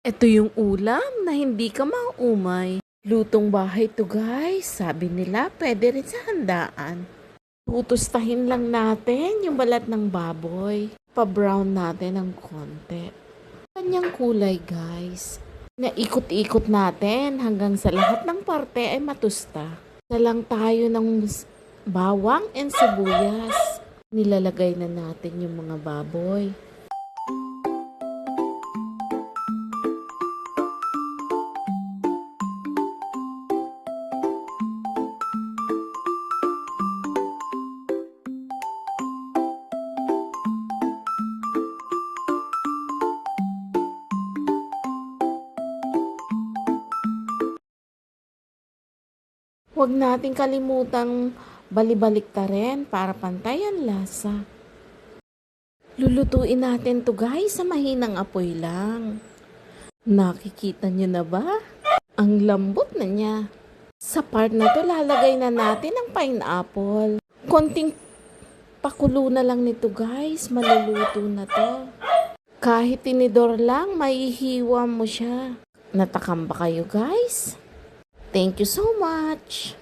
Ito yung ulam na hindi ka mauumay. Lutong bahay to guys. Sabi nila pwede rin sa handaan. Tutustahin lang natin yung balat ng baboy. Pa-brown natin ng konti. Kanyang kulay guys. Naikot-ikot natin hanggang sa lahat ng parte ay matusta. Isa lang tayo ng bawang and sibuyas. Nilalagay na natin yung mga baboy. Huwag nating kalimutang balibalik ta rin para pantay ang lasa. Lulutuin natin to guys sa mahinang apoy lang. Nakikita nyo na ba? Ang lambot na niya. Sa part na to lalagay na natin ang pineapple. Konting pakulo na lang nito guys, maluluto na to. Kahit tinidor lang, maihiwa mo siya. Natakam ba kayo guys? Thank you so much!